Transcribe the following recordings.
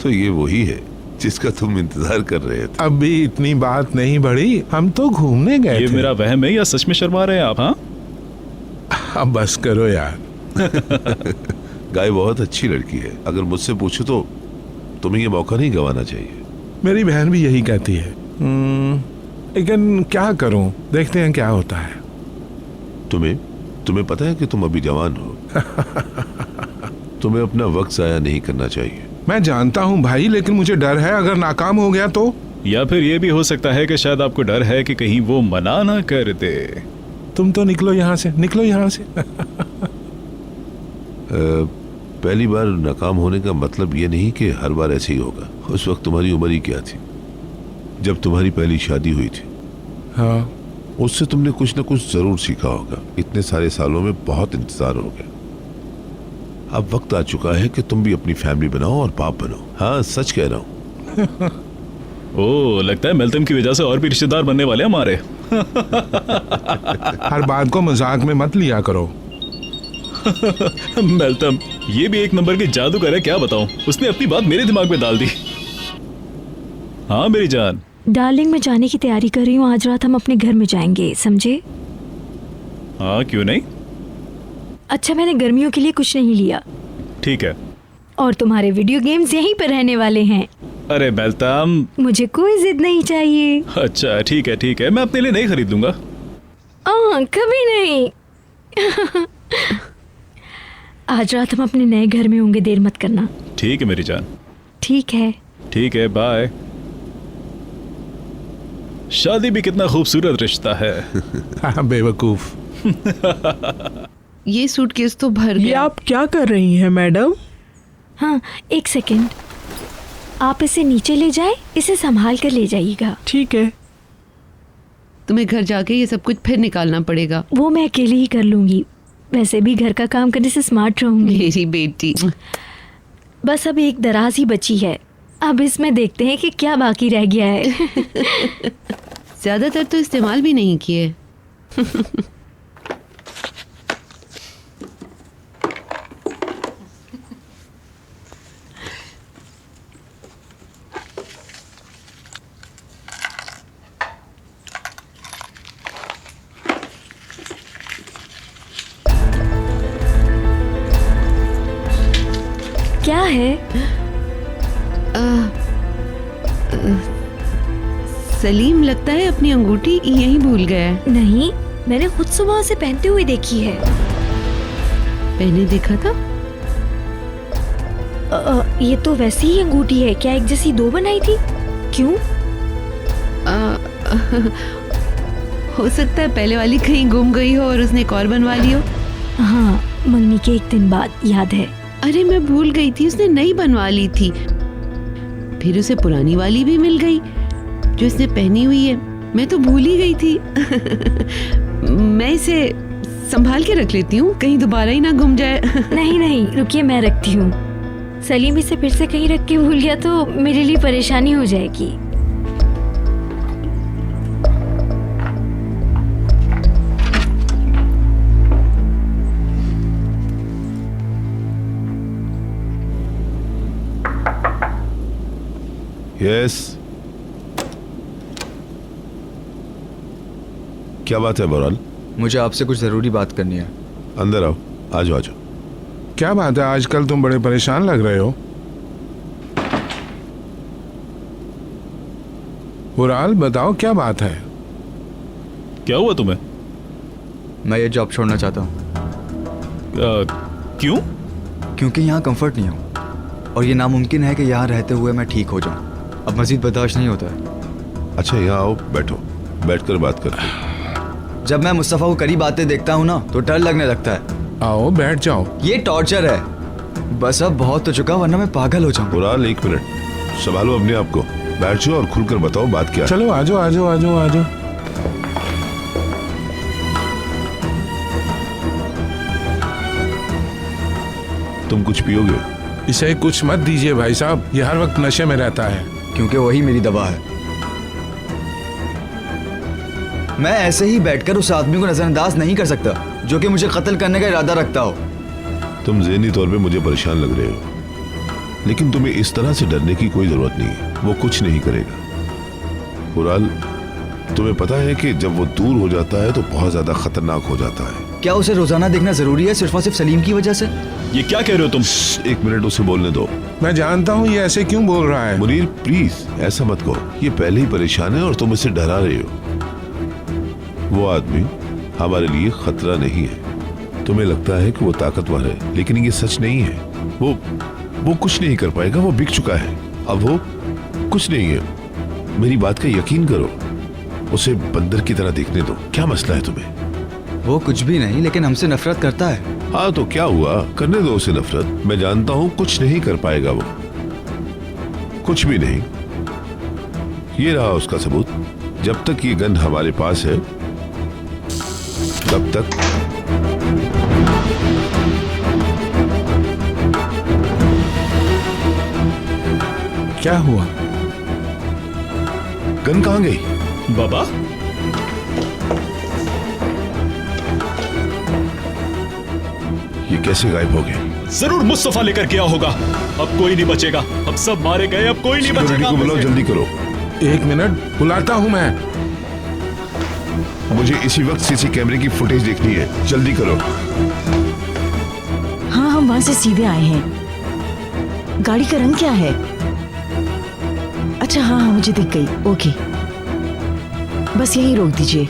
तो ये वही है जिसका तुम इंतजार कर रहे थे। अभी इतनी बात नहीं बढ़ी, हम तो घूमने गए ये थे। मेरा वहम है या सच में शर्मा रहे हैं आप? हाँ अब बस करो यार। गाय बहुत अच्छी लड़की है, अगर मुझसे पूछो तो तुम्हें ये मौका नहीं गंवाना चाहिए। मेरी बहन भी यही कहती है। लेकिन क्या करूं, देखते हैं क्या होता है। तुम्हें पता है कि तुम अभी जवान हो। तुम्हें अपना वक्त जाया नहीं करना चाहिए। मैं जानता हूं भाई, लेकिन मुझे डर है अगर नाकाम हो गया तो। या फिर ये भी हो सकता है कि शायद आपको डर है कि कहीं वो मना ना कर दे। तुम तो निकलो यहाँ से, निकलो यहाँ से। पहली बार नाकाम होने का मतलब ये नहीं कि हर बार ऐसे ही होगा। उस वक्त तुम्हारी उम्र ही क्या थी जब तुम्हारी पहली शादी हुई थी? हाँ, उससे तुमने कुछ न कुछ जरूर सीखा होगा। इतने सारे सालों में बहुत इंतजार हो गया। अब वक्त आ चुका है कि तुम भी अपनी फैमिली बनाओ और बाप बनो। हाँ, सच कह रहा हूँ। ओ, लगता है मेल्टम की वजह से और भी रिश्तेदार बनने वाले हैं हमारे। हर बात को मजाक में मत लिया करो। मेल्टम ये भी एक नंबर की जादूगर है, क्या बताऊं। उसने अपनी बात मेरे दिमाग में डाल दी। हाँ मेरी जान। डार्लिंग, मैं जाने की तैयारी कर रही हूँ। आज रात हम अपने घर में जाएंगे, समझे? हाँ क्यों नहीं। अच्छा, मैंने गर्मियों के लिए कुछ नहीं लिया। ठीक है। और तुम्हारे वीडियो गेम्स यहीं पर रहने वाले हैं। अरे मेल्टम, मुझे कोई जिद नहीं चाहिए। अच्छा ठीक है, मैं अपने लिए नहीं खरीद लूंगा। कभी नहीं। आज रात हम अपने नए घर में होंगे, देर मत करना। ठीक है मेरी जान। ठीक है, बाय। शादी भी कितना खूबसूरत रिश्ता है। हाँ, बेवकूफ। ये सूटकेस तो भर ये गया। आप क्या कर रही हैं मैडम? हाँ एक सेकंड, आप इसे नीचे ले जाए, इसे संभाल कर ले जाइएगा। ठीक है। तुम्हें घर जाके ये सब कुछ फिर निकालना पड़ेगा। वो मैं अकेले ही कर लूंगी, वैसे भी घर का काम करने से स्मार्ट रहूंगी। मेरी बेटी। बस अब एक दराज ही बची है, अब इसमें देखते हैं कि क्या बाकी रह गया है। ज्यादातर तो इस्तेमाल भी नहीं किए। क्या है? सलीम लगता है अपनी अंगूठी यहीं भूल गया है। नहीं, मैंने खुद सुबह से पहनते हुए देखी है। पहले देखा था। ये तो वैसी ही अंगूठी है, क्या एक जैसी दो बनाई थी? क्यों? हो सकता है पहले वाली कहीं गुम गई हो और उसने एक और बनवा ली हो। हाँ, मंगनी के एक दिन बाद, याद है। अरे मैं भूल गई थी, उसने नई बनवा ली थी। फिर उसे पुरानी वाली भी मिल गई जो इसने पहनी हुई है। मैं तो भूल ही गई थी। मैं इसे संभाल के रख लेती हूँ, कहीं दोबारा ही ना गुम जाए। नहीं, रुकिए, मैं रखती हूँ। सलीम इसे फिर से कहीं रख के भूल गया तो मेरे लिए परेशानी हो जाएगी। यस, क्या बात है बहरहाल? मुझे आपसे कुछ ज़रूरी बात करनी है। अंदर आओ, आ जाओ। क्या बात है, आजकल तुम बड़े परेशान लग रहे हो। बुराल, बताओ क्या बात है। क्या हुआ तुम्हें? मैं ये जॉब छोड़ना चाहता हूँ। क्यों? क्योंकि यहाँ कंफर्ट नहीं हूँ और ये नामुमकिन है कि यहाँ रहते हुए मैं ठीक हो जाऊँ। अब मज़ीद बर्दाश्त नहीं होता है। अच्छा, यहाँ आओ, बैठो, बैठकर बात करते हैं। जब मैं मुस्तफ़ा को करीब आते देखता हूँ ना तो डर लगने लगता है। आओ बैठ जाओ। ये टॉर्चर है। बस अब बहुत तो चुका, वरना मैं पागल हो जाऊँ। बुराल, एक मिनट, संभालो अपने आप को। बैठ जाओ और खुलकर बताओ बात क्या है। चलो आ जाओ। तुम कुछ पियोगे? इसे कुछ मत दीजिए भाई साहब, ये हर वक्त नशे में रहता है। क्योंकि वही मेरी दवा है। मैं ऐसे ही बैठकर उस आदमी को नजरअंदाज नहीं कर सकता जो कि मुझे कत्ल करने का इरादा रखता हो। तुम ज़हनी तौर पे मुझे परेशान लग रहे हो। लेकिन तुम्हें इस तरह से डरने की कोई जरूरत नहीं है। वो कुछ नहीं करेगा। कुराल, तुम्हें पता है कि जब वो दूर हो जाता है तो बहुत ज्यादा खतरनाक हो जाता है। क्या उसे रोजाना देखना जरूरी है सिर्फ और सिर्फ सलीम की वजह से? ये क्या कह रहे हो तुम? एक मिनट उसे बोलने दो। मैं जानता हूँ ये ऐसे क्यों बोल रहा है। मुनीर प्लीज ऐसा मत कहो। ये पहले ही परेशान है और तुम इसे डरा रहे हो। वो आदमी हमारे लिए खतरा नहीं है। तुम्हें लगता है कि वो ताकतवर है, लेकिन ये सच नहीं है। वो कुछ नहीं कर पाएगा। वो बिक चुका है। अब वो कुछ नहीं है। मेरी बात का यकीन करो। उसे बंदर की तरह देखने दो। क्या मसला है तुम्हें? वो कुछ भी नहीं, लेकिन हमसे नफरत करता है। हाँ तो क्या हुआ, करने दो उसे नफरत। मैं जानता हूं कुछ नहीं कर पाएगा वो, कुछ भी नहीं। ये रहा उसका सबूत। जब तक ये गन हमारे पास है तब तक क्या हुआ? गन कहां गई? बाबा, ये कैसे गायब हो गई? जरूर मुस्तफा लेकर गया होगा। अब कोई नहीं बचेगा। अब सब मारे गए। अब कोई नहीं सिक्योरिटी बचेगा। को बुलाओ, जल्दी करो। 1 मिनट, बुलाता हूँ मैं। मुझे इसी वक्त सीसी कैमरे की फुटेज देखनी है। जल्दी करो। हाँ, हम वहां से सीधे आए हैं। गाड़ी का रंग क्या है? अच्छा हाँ हाँ, मुझे दिख गई। ओके, बस यहीं रोक दीजिए।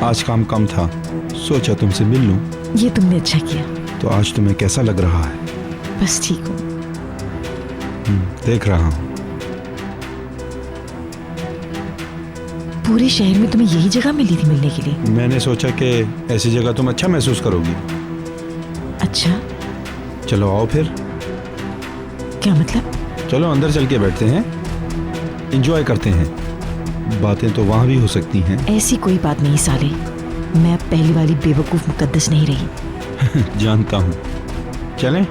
आज काम कम था, सोचा तुमसे मिल लूं। ये तुमने अच्छा किया। तो आज तुम्हें कैसा लग रहा है? बस ठीक हूँ। देख रहा हूं। पूरे शहर में तुम्हें यही जगह मिली थी मिलने के लिए? मैंने सोचा कि ऐसी जगह तुम अच्छा महसूस करोगी। अच्छा, चलो आओ फिर। क्या मतलब? चलो अंदर चल के बैठते हैं, एंजॉय करते हैं। बातें तो वहां भी हो सकती हैं। ऐसी कोई बात नहीं साले, मैं अब पहली वाली बेवकूफ मुकद्दस नहीं रही। जानता हूं। चलें?